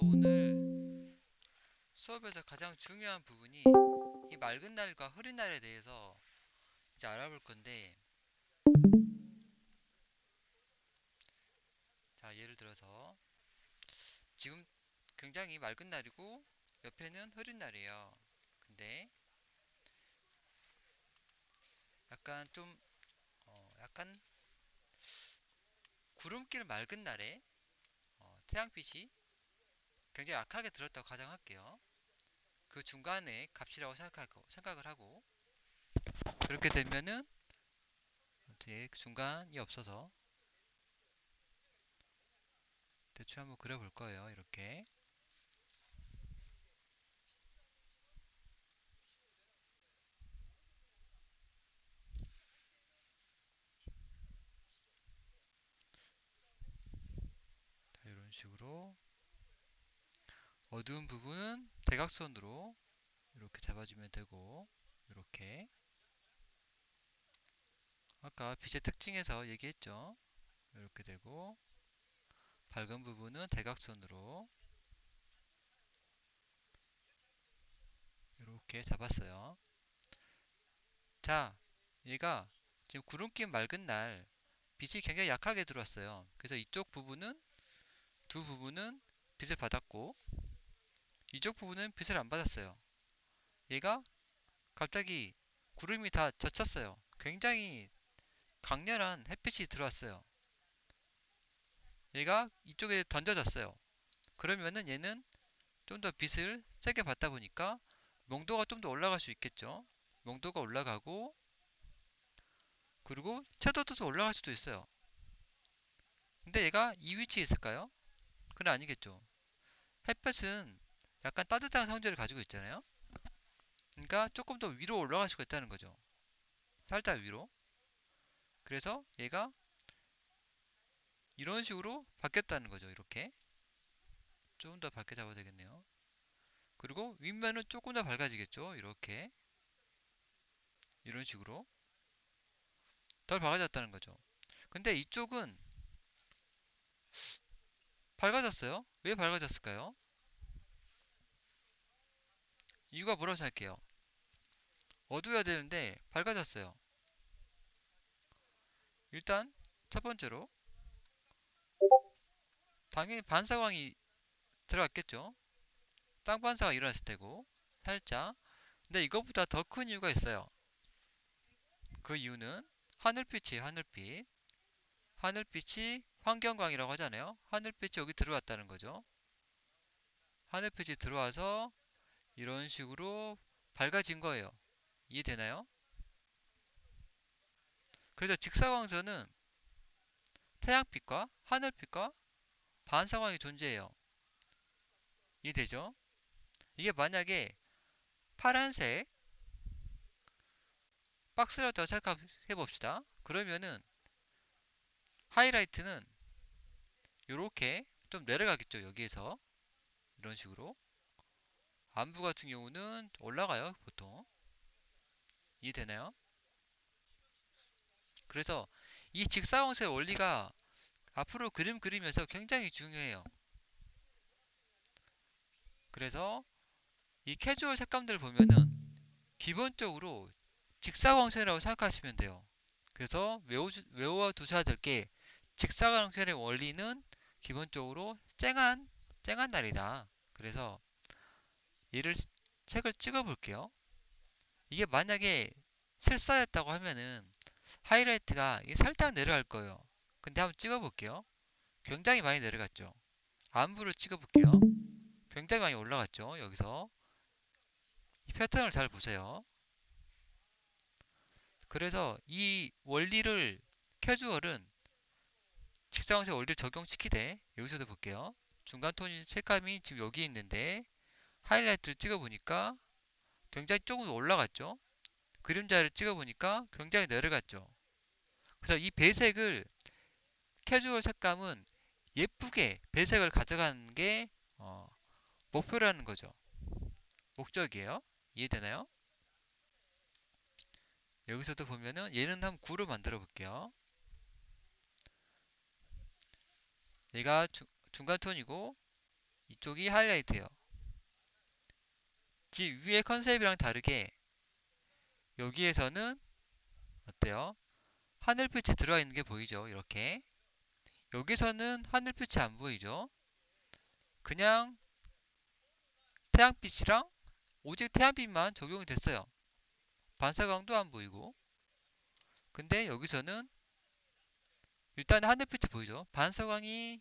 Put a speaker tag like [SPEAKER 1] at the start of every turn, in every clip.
[SPEAKER 1] 오늘 수업에서 가장 중요한 부분이 이 맑은 날과 흐린 날에 대해서 이제 알아볼 건데, 자, 예를 들어서 지금 굉장히 맑은 날이고 옆에는 흐린 날이에요. 근데 약간 좀 약간 구름길 맑은 날에 태양빛이 굉장히 약하게 들었다고 가정할게요. 그 중간에 값이라고 생각을 하고 그렇게 되면은 이제 중간이 없어서 대충 한번 그려볼 거예요. 이렇게. 자, 이런 식으로 어두운 부분은 대각선으로 이렇게 잡아주면 되고, 이렇게 아까 빛의 특징에서 얘기했죠. 이렇게 되고, 밝은 부분은 대각선으로 이렇게 잡았어요. 자, 얘가 지금 구름 낀 맑은 날 빛이 굉장히 약하게 들어왔어요. 그래서 이쪽 부분은, 두 부분은 빛을 받았고 이쪽 부분은 빛을 안 받았어요. 얘가 갑자기 구름이 다 젖혔어요. 굉장히 강렬한 햇빛이 들어왔어요. 얘가 이쪽에 던져졌어요. 그러면은 얘는 좀 더 빛을 세게 받다 보니까 명도가 좀 더 올라갈 수 있겠죠. 명도가 올라가고, 그리고 채도도 올라갈 수도 있어요. 근데 얘가 이 위치에 있을까요? 그건 아니겠죠. 햇볕은 약간 따뜻한 성질을 가지고 있잖아요. 그러니까 조금 더 위로 올라갈 수가 있다는 거죠. 살짝 위로. 그래서 얘가 이런 식으로 바뀌었다는 거죠. 이렇게. 좀 더 밝게 잡아야 되겠네요. 그리고 윗면은 조금 더 밝아지겠죠. 이렇게. 이런 식으로. 덜 밝아졌다는 거죠. 근데 이쪽은 밝아졌어요. 왜 밝아졌을까요? 이유가 뭐라고 생각해요? 어두워야 되는데 밝아졌어요. 일단 첫 번째로 당연히 반사광이 들어갔겠죠. 땅 반사가 일어났을 테고 살짝. 근데 이것보다 더 큰 이유가 있어요. 그 이유는 하늘빛이에요. 하늘빛. 하늘빛이 환경광이라고 하잖아요. 하늘빛이 여기 들어왔다는 거죠. 하늘빛이 들어와서 이런 식으로 밝아진 거예요. 이해되나요? 그래서 직사광선은 태양빛과 하늘빛과 반사광이 존재해요. 이해되죠? 이게 만약에 파란색 박스라도 생각해 봅시다. 그러면은 하이라이트는 이렇게 좀 내려가겠죠. 여기에서 이런 식으로. 안부 같은 경우는 올라가요. 보통. 이해되나요? 그래서 이 직사광선의 원리가 앞으로 그림 그리면서 굉장히 중요해요. 그래서 이 캐주얼 색감들을 보면은 기본적으로 직사광선이라고 생각하시면 돼요. 그래서 외워 두셔야 될 게 직사광선의 원리는 기본적으로 쨍한 날이다. 그래서 얘를 책을 찍어 볼게요. 이게 만약에 실사였다고 하면은 하이라이트가 이게 살짝 내려갈 거예요. 근데 한번 찍어 볼게요. 굉장히 많이 내려갔죠. 안부를 찍어 볼게요. 굉장히 많이 올라갔죠. 여기서 이 패턴을 잘 보세요. 그래서 이 원리를 캐주얼은 직사광선 원리를 적용시키되 여기서도 볼게요. 중간 톤이 색감이 지금 여기 있는데 하이라이트를 찍어보니까 굉장히 조금 올라갔죠. 그림자를 찍어보니까 굉장히 내려갔죠. 그래서 이 배색을 캐주얼 색감은 예쁘게 배색을 가져가는 게 목표라는 거죠. 목적이에요. 이해되나요? 여기서도 보면은 얘는 한번 구로 만들어 볼게요. 얘가 중간 톤이고 이쪽이 하이라이트예요. 지 위의 컨셉이랑 다르게 여기에서는 어때요? 하늘빛이 들어가 있는 게 보이죠? 이렇게. 여기서는 하늘빛이 안 보이죠? 그냥 태양빛이랑 오직 태양빛만 적용이 됐어요. 반사광도 안 보이고. 근데 여기서는 일단 하늘빛이 보이죠? 반사광도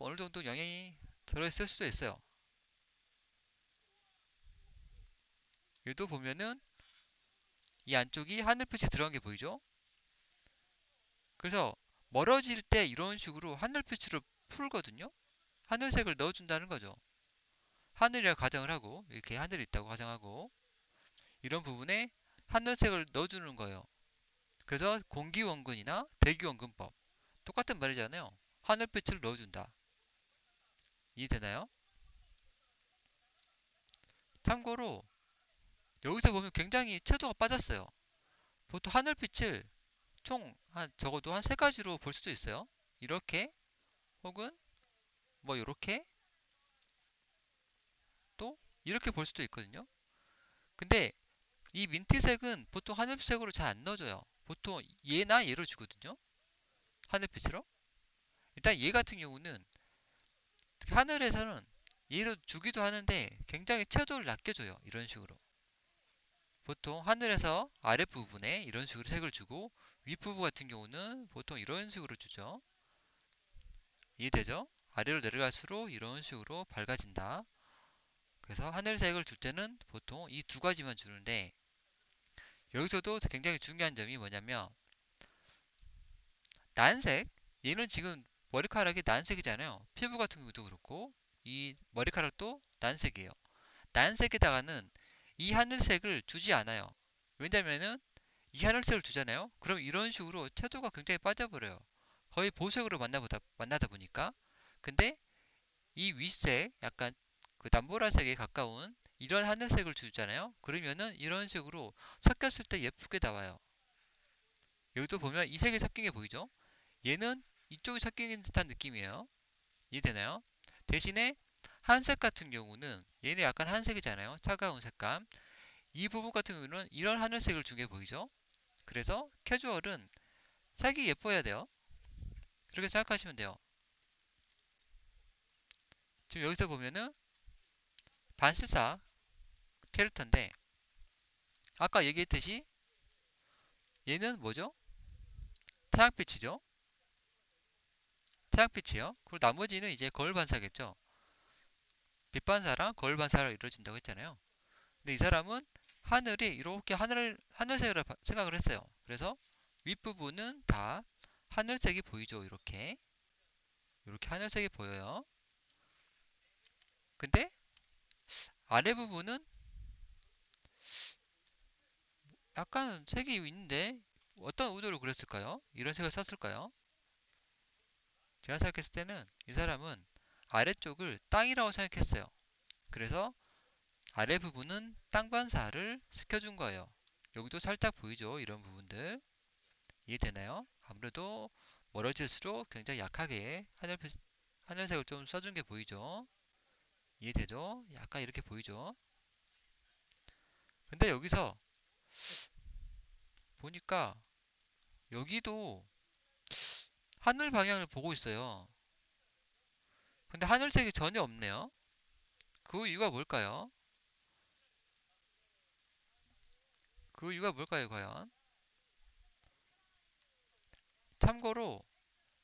[SPEAKER 1] 어느 정도 영향이 들어있을 수도 있어요. 얘도 보면은 이 안쪽이 하늘빛이 들어간 게 보이죠? 그래서 멀어질 때 이런 식으로 하늘빛으로 풀거든요? 하늘색을 넣어준다는 거죠. 하늘이라 가정을 하고, 이렇게 하늘이 있다고 가정하고, 이런 부분에 하늘색을 넣어주는 거예요. 그래서 공기원근이나 대기원근법. 똑같은 말이잖아요. 하늘빛을 넣어준다. 이해되나요? 참고로, 여기서 보면 굉장히 채도가 빠졌어요. 보통 하늘빛을 총 적어도 한 세 가지로 볼 수도 있어요. 이렇게, 혹은 뭐 이렇게, 또 이렇게 볼 수도 있거든요. 근데 이 민트색은 보통 하늘색으로 잘 안 넣어줘요. 보통 얘나 얘로 주거든요. 하늘빛으로. 일단 얘 같은 경우는 하늘에서는 얘로 주기도 하는데 굉장히 채도를 낮게 줘요. 이런 식으로. 보통 하늘에서 아랫부분에 이런 식으로 색을 주고 윗부분 같은 경우는 보통 이런 식으로 주죠. 이해되죠? 아래로 내려갈수록 이런 식으로 밝아진다. 그래서 하늘색을 줄 때는 보통 이 두 가지만 주는데 여기서도 굉장히 중요한 점이 뭐냐면 난색 얘는 지금 머리카락이 난색이잖아요. 피부 같은 경우도 그렇고 이 머리카락도 난색이에요. 난색에다가는 이 하늘색을 주지 않아요. 왜냐면은 이 하늘색을 주잖아요. 그럼 이런 식으로 채도가 굉장히 빠져버려요. 거의 보색으로 만나다 보니까. 근데 이 윗색 약간 그 남보라색에 가까운 이런 하늘색을 주잖아요. 그러면은 이런 식으로 섞였을 때 예쁘게 나와요. 여기도 보면 이 색이 섞인 게 보이죠? 얘는 이쪽이 섞인 듯한 느낌이에요. 이해되나요? 대신에 한색 같은 경우는 얘는 약간 한색이잖아요. 차가운 색감. 이 부분 같은 경우는 이런 하늘색을 준 게 보이죠? 그래서 캐주얼은 색이 예뻐야 돼요. 그렇게 생각하시면 돼요. 지금 여기서 보면은 반스사 캐릭터인데 아까 얘기했듯이 얘는 뭐죠? 태양빛이죠? 태양빛이에요. 그리고 나머지는 이제 거울 반사겠죠. 빛 반사랑 거울 반사로 이루어진다고 했잖아요. 근데 이 사람은 하늘이 이렇게 하늘색으로 생각을 했어요. 그래서 윗부분은 다 하늘색이 보이죠. 이렇게 하늘색이 보여요. 근데 아래 부분은 약간 색이 있는데 어떤 의도로 그랬을까요? 이런 색을 썼을까요? 제가 생각했을 때는 이 사람은 아래쪽을 땅이라고 생각했어요. 그래서 아래 부분은 땅 반사를 시켜준 거예요. 여기도 살짝 보이죠? 이런 부분들. 이해되나요? 아무래도 멀어질수록 굉장히 약하게 하늘색을 좀 써준 게 보이죠? 이해되죠? 약간 이렇게 보이죠? 근데 여기서 보니까 여기도 하늘 방향을 보고 있어요. 근데 하늘색이 전혀 없네요. 그 이유가 뭘까요? 그 이유가 뭘까요, 과연? 참고로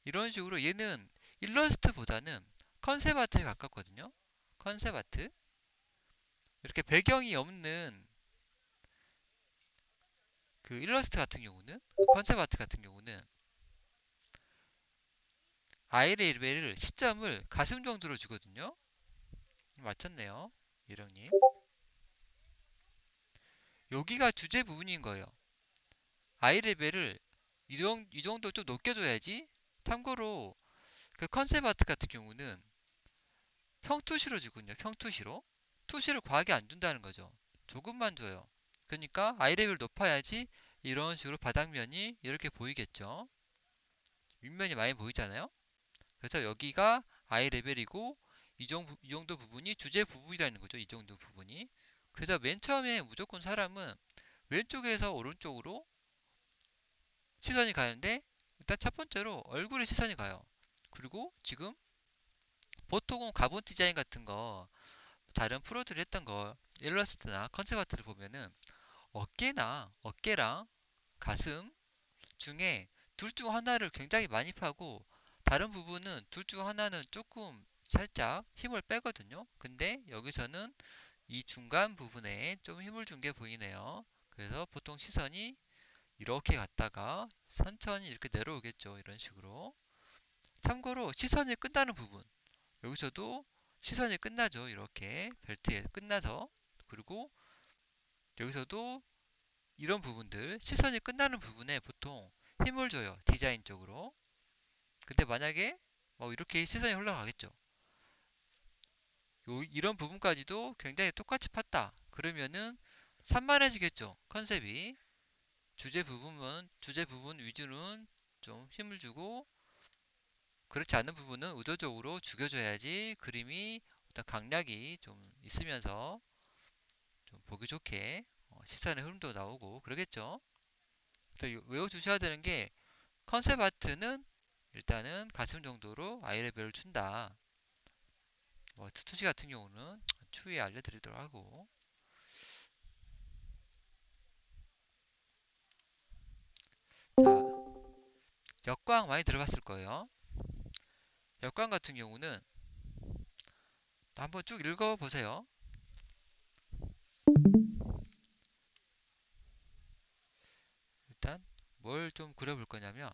[SPEAKER 1] 이런 식으로 얘는 일러스트보다는 컨셉 아트에 가깝거든요. 컨셉 아트. 이렇게 배경이 없는 그 일러스트 같은 경우는, 컨셉 아트 같은 경우는 아이 레벨을 시점을 가슴 정도로 주거든요. 맞췄네요. 예령님. 여기가 주제 부분인 거예요. 아이 레벨을 이 정도 좀 높게 줘야지. 참고로 그 컨셉 아트 같은 경우는 평투시로 주거든요. 평투시로. 투시를 과하게 안 준다는 거죠. 조금만 줘요. 그러니까 아이 레벨 높아야지 이런 식으로 바닥면이 이렇게 보이겠죠. 윗면이 많이 보이잖아요. 그래서 여기가 아이 레벨이고 이 정도 부분이 주제 부분이라는 거죠. 이 정도 부분이. 그래서 맨 처음에 무조건 사람은 왼쪽에서 오른쪽으로 시선이 가는데 일단 첫 번째로 얼굴에 시선이 가요. 그리고 지금 보통은 가본 디자인 같은 거 다른 프로들이 했던 거 일러스트나 컨셉 아트를 보면은 어깨랑 가슴 중에 둘 중 하나를 굉장히 많이 파고 다른 부분은 둘 중 하나는 조금 살짝 힘을 빼거든요. 근데 여기서는 이 중간 부분에 좀 힘을 준 게 보이네요. 그래서 보통 시선이 이렇게 갔다가 천천히 이렇게 내려오겠죠. 이런 식으로. 참고로 시선이 끝나는 부분. 여기서도 시선이 끝나죠. 이렇게 벨트에 끝나서. 그리고 여기서도 이런 부분들, 시선이 끝나는 부분에 보통 힘을 줘요. 디자인 쪽으로. 근데 만약에 뭐 이렇게 시선이 흘러가겠죠. 이런 부분까지도 굉장히 똑같이 팠다. 그러면은 산만해지겠죠. 컨셉이. 주제 부분 위주는 좀 힘을 주고 그렇지 않은 부분은 의도적으로 죽여줘야지 그림이 어떤 강약이 좀 있으면서 좀 보기 좋게 시선의 흐름도 나오고 그러겠죠. 그래서 외워주셔야 되는 게 컨셉 아트는 일단은 가슴 정도로 아이 레벨을 준다. 뭐 투투시 같은 경우는 추후에 알려드리도록 하고 자 역광 많이 들어봤을 거예요. 역광 같은 경우는 한번 쭉 읽어보세요. 일단 뭘 좀 그려볼 거냐면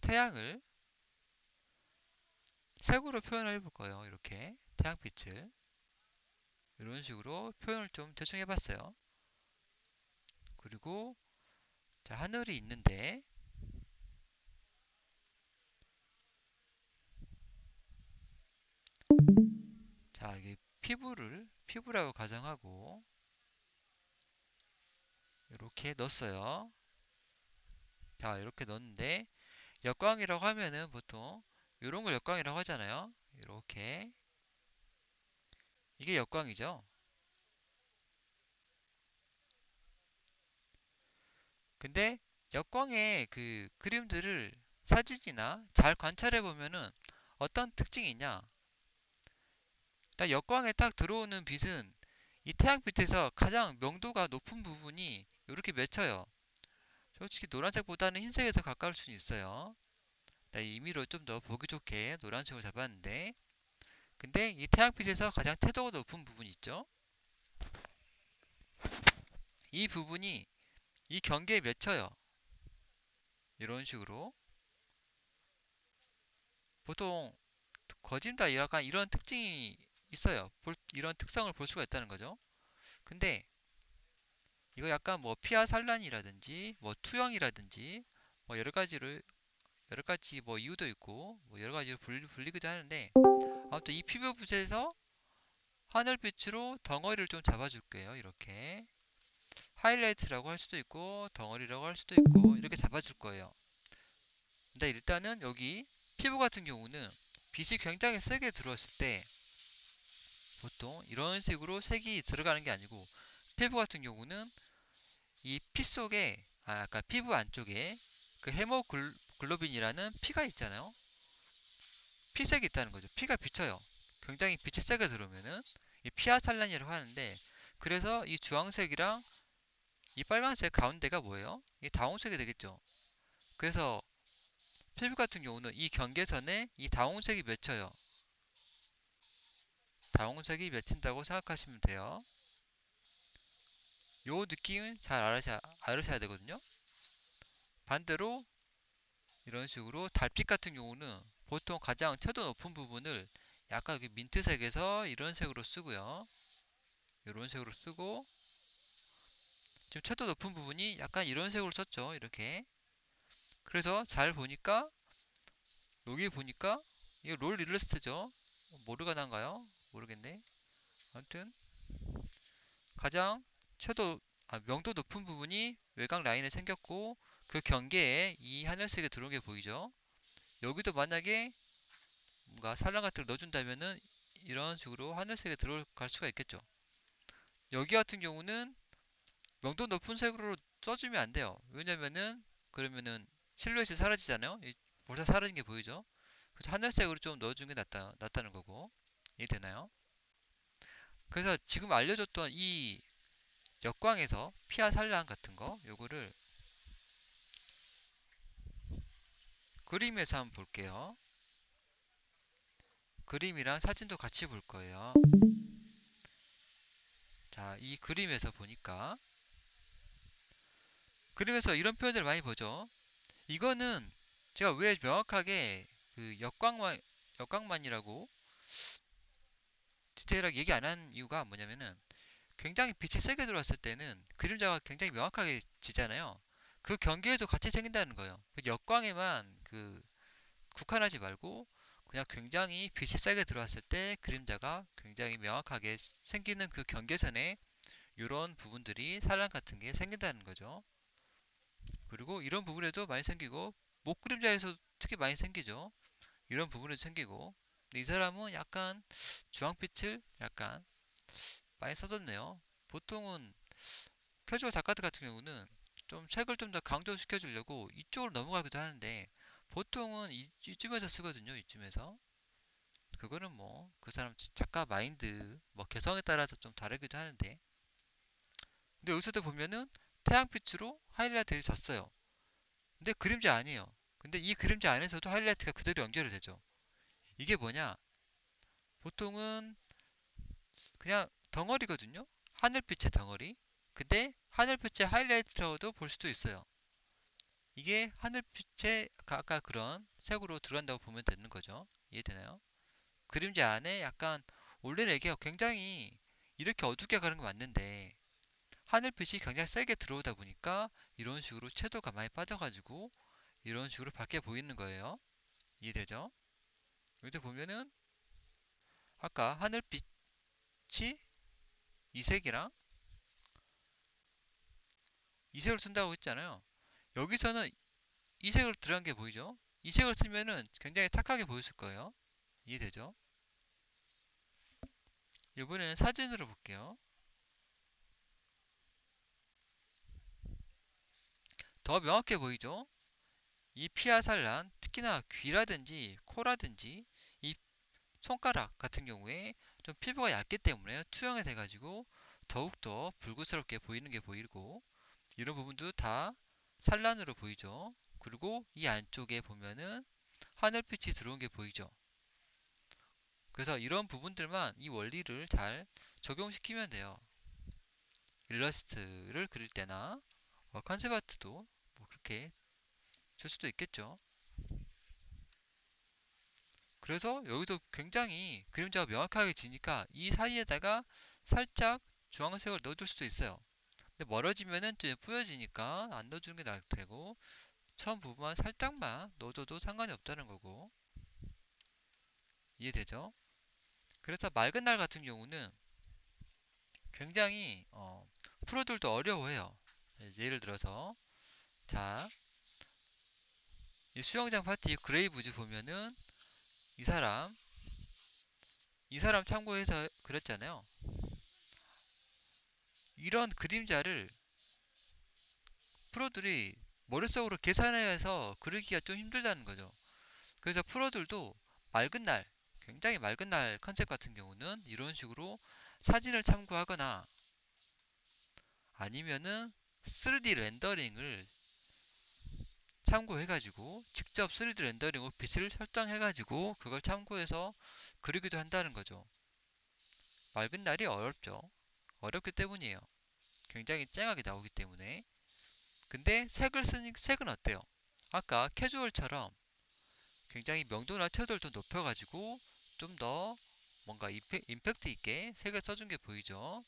[SPEAKER 1] 태양을 색으로 표현을 해볼 거예요. 이렇게 태양빛을 이런 식으로 표현을 좀 대충 해봤어요. 그리고 자, 하늘이 있는데 자, 이게 피부라고 가정하고 이렇게 넣었어요. 자, 이렇게 넣었는데 역광이라고 하면은 보통 이런 걸 역광이라고 하잖아요. 이렇게 이게 역광이죠. 근데 역광의 그 그림들을 사진이나 잘 관찰해 보면은 어떤 특징이 있냐? 딱 역광에 딱 들어오는 빛은 이 태양빛에서 가장 명도가 높은 부분이 이렇게 맺혀요. 솔직히 노란색보다는 흰색에 서 가까울 수는 있어요. 나 임의로 좀 더 보기 좋게 노란색을 잡았는데 근데 이 태양빛에서 가장 태도가 높은 부분 있죠? 이 부분이 이 경계에 맺혀요. 이런 식으로 보통 거짐다 약간 이런 특징이 있어요. 이런 특성을 볼 수가 있다는 거죠. 근데 이거 약간 뭐 피하 산란이라든지 뭐 투영이라든지 뭐 여러 가지 뭐 이유도 있고 뭐 여러 가지로 불리기도 하는데 아무튼 이 피부 붓에서 하늘빛으로 덩어리를 좀 잡아줄게요. 이렇게 하이라이트라고 할 수도 있고 덩어리라고 할 수도 있고 이렇게 잡아줄 거예요. 근데 일단은 여기 피부 같은 경우는 빛이 굉장히 세게 들어왔을 때 보통 이런 식으로 색이 들어가는 게 아니고 피부 같은 경우는 이 피 속에 아까 피부 안쪽에 그 헤모글로빈이라는 피가 있잖아요. 피색이 있다는 거죠. 피가 비쳐요. 굉장히 빛이 세게 들어오면은 이 피아살란이라고 하는데 그래서 이 주황색이랑 이 빨간색 가운데가 뭐예요? 이 다홍색이 되겠죠. 그래서 피부 같은 경우는 이 경계선에 이 다홍색이 맺혀요. 다홍색이 맺힌다고 생각하시면 돼요. 요 느낌을 잘 알으셔야 되거든요. 반대로 이런 식으로 달빛 같은 경우는 보통 가장 채도 높은 부분을 약간 민트색에서 이런 색으로 쓰고요. 이런 색으로 쓰고 지금 채도 높은 부분이 약간 이런 색으로 썼죠. 이렇게. 그래서 잘 보니까 여기 보니까 이거 롤 일러스트죠. 모르가나인가요? 모르겠네. 아무튼 가장 명도 높은 부분이 외곽 라인에 생겼고 그 경계에 이 하늘색이 들어온 게 보이죠. 여기도 만약에 뭔가 산란 같은 걸 넣어준다면은 이런 식으로 하늘색에 들어갈 수가 있겠죠. 여기 같은 경우는 명도 높은 색으로 써주면 안 돼요. 왜냐면은 그러면은 실루엣이 사라지잖아요. 이 볼살 사라진 게 보이죠? 그래서 하늘색으로 좀 넣어주는 게 낫다는 거고. 이해되나요? 그래서 지금 알려줬던 이 역광에서 피하 산란 같은 거 요거를 그림에서 한번 볼게요. 그림이랑 사진도 같이 볼 거예요. 자, 이 그림에서 보니까 그림에서 이런 표현들을 많이 보죠. 이거는 제가 왜 명확하게 그 역광만이라고 디테일하게 얘기 안 한 이유가 뭐냐면은 굉장히 빛이 세게 들어왔을 때는 그림자가 굉장히 명확하게 지잖아요. 그 경계에도 같이 생긴다는 거예요. 그 역광에만 국한하지 말고 그냥 굉장히 빛이 세게 들어왔을 때 그림자가 굉장히 명확하게 생기는 그 경계선에 이런 부분들이 산란 같은 게 생긴다는 거죠. 그리고 이런 부분에도 많이 생기고 목 그림자에서 특히 많이 생기죠. 이런 부분에도 생기고 근데 이 사람은 약간 주황빛을 약간 많이 써줬네요. 보통은 캐주얼 작가들 같은 경우는 좀 색을 좀 더 강조시켜 주려고 이쪽으로 넘어가기도 하는데 보통은 이쯤에서 쓰거든요. 이쯤에서. 그거는 뭐 그 사람 작가 마인드 뭐 개성에 따라서 좀 다르기도 하는데 근데 여기서도 보면은 태양빛으로 하이라이트를 줬어요. 근데 그림자 아니에요. 근데 이 그림자 안에서도 하이라이트가 그대로 연결이 되죠. 이게 뭐냐? 보통은 그냥 덩어리거든요. 하늘빛의 덩어리. 근데 하늘빛의 하이라이트라고도 볼 수도 있어요. 이게 하늘빛의 아까 그런 색으로 들어간다고 보면 되는 거죠. 이해되나요? 그림자 안에 약간 원래는 이게 굉장히 이렇게 어둡게 가는 게 맞는데 하늘빛이 굉장히 세게 들어오다 보니까 이런 식으로 채도가 많이 빠져가지고 이런 식으로 밝게 보이는 거예요. 이해되죠? 여기 보면은 아까 하늘빛이 이 색이랑 이 색을 쓴다고 했잖아요. 여기서는 이 색으로 들어간 게 보이죠? 이 색을 쓰면은 굉장히 탁하게 보였을 거예요. 이해되죠? 이번에는 사진으로 볼게요. 더 명확해 보이죠? 이 피하살란, 특히나 귀라든지 코라든지 이 손가락 같은 경우에 좀 피부가 얇기 때문에 투영이 돼가지고 더욱더 붉은스럽게 보이는 게 보이고 이런 부분도 다 산란으로 보이죠. 그리고 이 안쪽에 보면은 하늘빛이 들어온 게 보이죠. 그래서 이런 부분들만 이 원리를 잘 적용시키면 돼요. 일러스트를 그릴 때나 컨셉 아트도 뭐 그렇게 줄 수도 있겠죠. 그래서 여기도 굉장히 그림자가 명확하게 지니까 이 사이에다가 살짝 주황색을 넣어줄 수도 있어요. 근데 멀어지면은 좀 뿌여지니까 안 넣어주는 게 나을 테고 처음 부분만 살짝만 넣어줘도 상관이 없다는 거고 이해되죠? 그래서 맑은 날 같은 경우는 굉장히 프로들도 어려워해요. 예를 들어서 자, 이 수영장 파티 그레이브즈 보면은 이 사람 이 사람 참고해서 그렸잖아요. 이런 그림자를 프로들이 머릿속으로 계산해서 그리기가 좀 힘들다는 거죠. 그래서 프로들도 맑은 날, 굉장히 맑은 날 컨셉 같은 경우는 이런 식으로 사진을 참고하거나 아니면은 3D 렌더링을 참고해가지고 직접 3D 렌더링으로 빛을 설정해가지고 그걸 참고해서 그리기도 한다는 거죠. 맑은 날이 어렵죠. 어렵기 때문이에요. 굉장히 쨍하게 나오기 때문에. 근데 색은 어때요? 아까 캐주얼처럼 굉장히 명도나 채도를 좀 높여가지고 좀 더 뭔가 임팩트 있게 색을 써준 게 보이죠.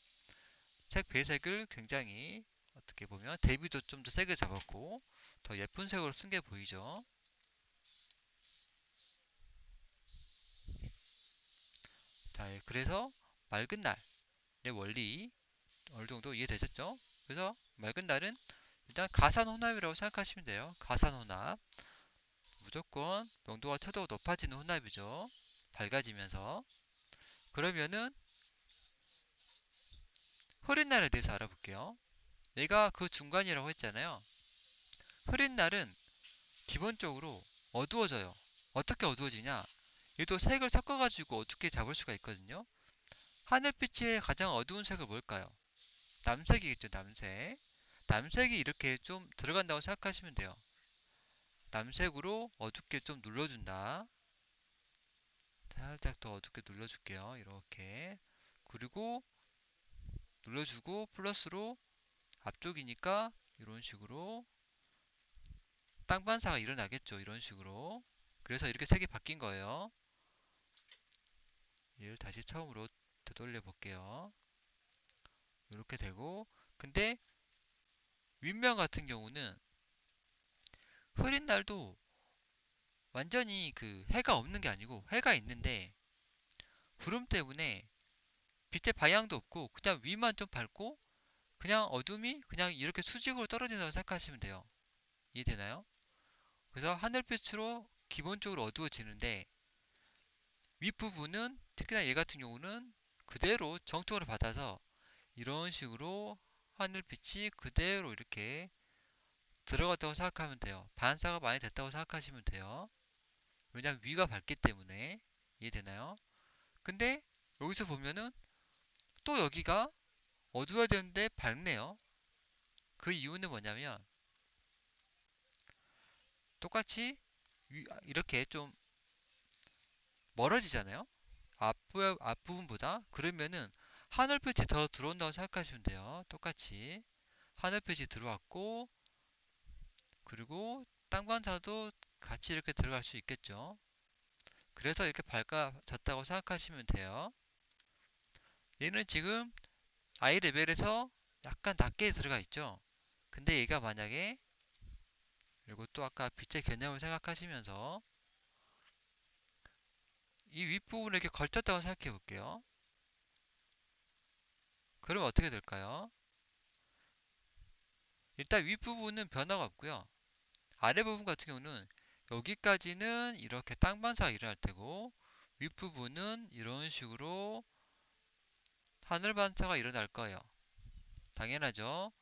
[SPEAKER 1] 색 배색을 굉장히 어떻게 보면 대비도 좀 더 세게 잡았고 더 예쁜 색으로 쓴 게 보이죠. 자, 그래서 맑은 날의 원리 어느 정도 이해되셨죠? 그래서 맑은 날은 일단 가산혼합이라고 생각하시면 돼요. 가산혼합. 무조건 농도가 초도 높아지는 혼합이죠. 밝아지면서. 그러면은 흐린 날에 대해서 알아볼게요. 얘가 그 중간이라고 했잖아요. 흐린 날은 기본적으로 어두워져요. 어떻게 어두워지냐? 얘도 색을 섞어가지고 어둡게 잡을 수가 있거든요. 하늘빛의 가장 어두운 색은 뭘까요? 남색이겠죠, 남색. 남색이 이렇게 좀 들어간다고 생각하시면 돼요. 남색으로 어둡게 좀 눌러준다. 살짝 더 어둡게 눌러줄게요. 이렇게. 그리고 눌러주고 플러스로 앞쪽이니까 이런 식으로 땅 반사가 일어나겠죠. 이런 식으로. 그래서 이렇게 색이 바뀐 거예요. 얘를 다시 처음으로 되돌려 볼게요. 이렇게 되고, 근데 윗면 같은 경우는 흐린 날도 완전히 그 해가 없는 게 아니고 해가 있는데 구름 때문에 빛의 방향도 없고 그냥 위만 좀 밝고 그냥 어둠이 그냥 이렇게 수직으로 떨어진다고 생각하시면 돼요. 이해되나요? 그래서 하늘빛으로 기본적으로 어두워지는데 윗부분은 특히나 얘 같은 경우는 그대로 정통으로 받아서 이런 식으로 하늘빛이 그대로 이렇게 들어갔다고 생각하면 돼요. 반사가 많이 됐다고 생각하시면 돼요. 왜냐면 위가 밝기 때문에. 이해되나요? 근데 여기서 보면은 또 여기가 어두워야 되는데 밝네요. 그 이유는 뭐냐면 똑같이 이렇게 좀 멀어지잖아요. 앞부분보다. 그러면은 하늘빛이 더 들어온다고 생각하시면 돼요. 똑같이. 하늘빛이 들어왔고, 그리고 땅반사도 같이 이렇게 들어갈 수 있겠죠. 그래서 이렇게 밝아졌다고 생각하시면 돼요. 얘는 지금 아이 레벨에서 약간 낮게 들어가 있죠. 근데 얘가 만약에 그리고 또 아까 빛의 개념을 생각하시면서 이 윗부분을 이렇게 걸쳤다고 생각해 볼게요. 그럼 어떻게 될까요? 일단 윗부분은 변화가 없고요. 아래 부분 같은 경우는 여기까지는 이렇게 땅 반사가 일어날 테고 윗부분은 이런 식으로 하늘 반사가 일어날 거예요. 당연하죠.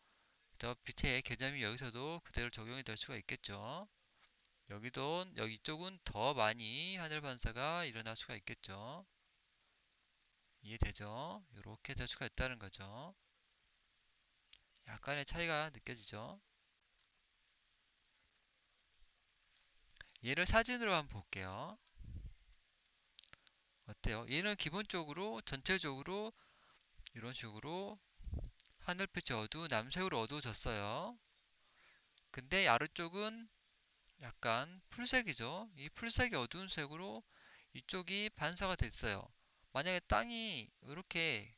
[SPEAKER 1] 저 빛의 개념이 여기서도 그대로 적용이 될 수가 있겠죠. 여기 쪽은 더 많이 하늘 반사가 일어날 수가 있겠죠. 이해되죠? 이렇게 될 수가 있다는 거죠. 약간의 차이가 느껴지죠? 얘를 사진으로 한번 볼게요. 어때요? 얘는 기본적으로 전체적으로 이런 식으로 하늘빛이 남색으로 어두워졌어요. 근데 아래쪽은 약간 풀색이죠. 이 풀색이 어두운 색으로 이쪽이 반사가 됐어요. 만약에 땅이 이렇게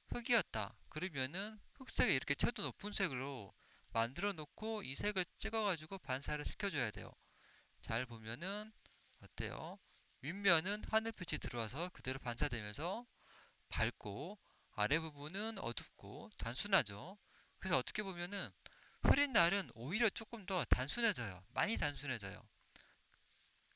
[SPEAKER 1] 흙이었다. 그러면은 흑색에 이렇게 채도 높은 색으로 만들어 놓고 이 색을 찍어가지고 반사를 시켜줘야 돼요. 잘 보면은 어때요? 윗면은 하늘빛이 들어와서 그대로 반사되면서 밝고 아래 부분은 어둡고 단순하죠. 그래서 어떻게 보면은 흐린 날은 오히려 조금 더 단순해져요. 많이 단순해져요.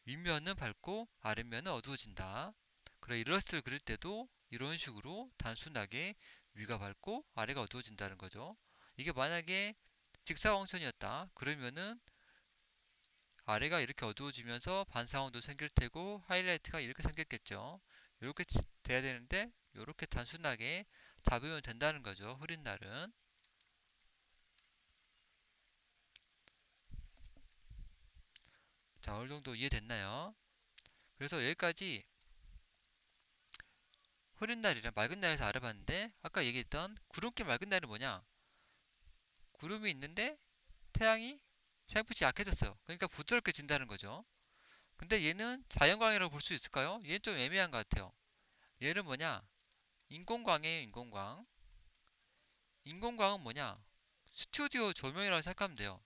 [SPEAKER 1] 윗면은 밝고 아랫면은 어두워진다. 그래 일러스트를 그릴 때도 이런 식으로 단순하게 위가 밝고 아래가 어두워진다는 거죠. 이게 만약에 직사광선이었다. 그러면은 아래가 이렇게 어두워지면서 반사광도 생길 테고 하이라이트가 이렇게 생겼겠죠. 이렇게 돼야 되는데 이렇게 단순하게 잡으면 된다는 거죠. 흐린 날은. 자, 어느 정도 이해됐나요? 그래서 여기까지 흐린 날이랑 맑은 날에서 알아봤는데 아까 얘기했던 구름기 맑은 날은 뭐냐? 구름이 있는데 태양이 햇빛이 약해졌어요. 그러니까 부드럽게 진다는 거죠. 근데 얘는 자연광이라고 볼 수 있을까요? 얘는 좀 애매한 것 같아요. 얘는 뭐냐? 인공광이에요, 인공광. 인공광은 뭐냐? 스튜디오 조명이라고 생각하면 돼요.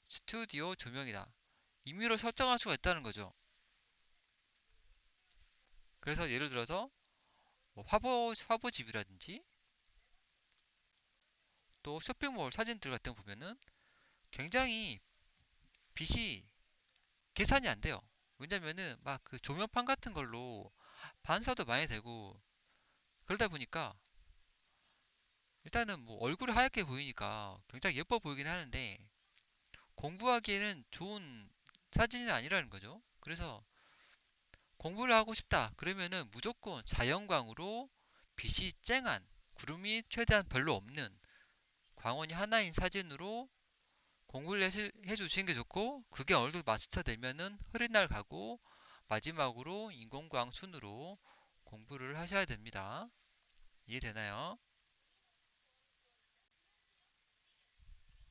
[SPEAKER 1] 스튜디오 조명이다. 임의로 설정할 수가 있다는 거죠. 그래서 예를 들어서 뭐 화보집이라든지 또 쇼핑몰 사진들 같은 거 보면은 굉장히 빛이 계산이 안 돼요. 왜냐면은 막 그 조명판 같은 걸로 반사도 많이 되고 그러다 보니까 일단은 뭐 얼굴이 하얗게 보이니까 굉장히 예뻐 보이긴 하는데 공부하기에는 좋은 사진이 아니라는 거죠. 그래서 공부를 하고 싶다. 그러면은 무조건 자연광으로 빛이 쨍한 구름이 최대한 별로 없는 광원이 하나인 사진으로 공부를 해주시는 게 좋고 그게 어느 정도 마스터되면은 흐린 날 가고 마지막으로 인공광 순으로 공부를 하셔야 됩니다. 이해되나요?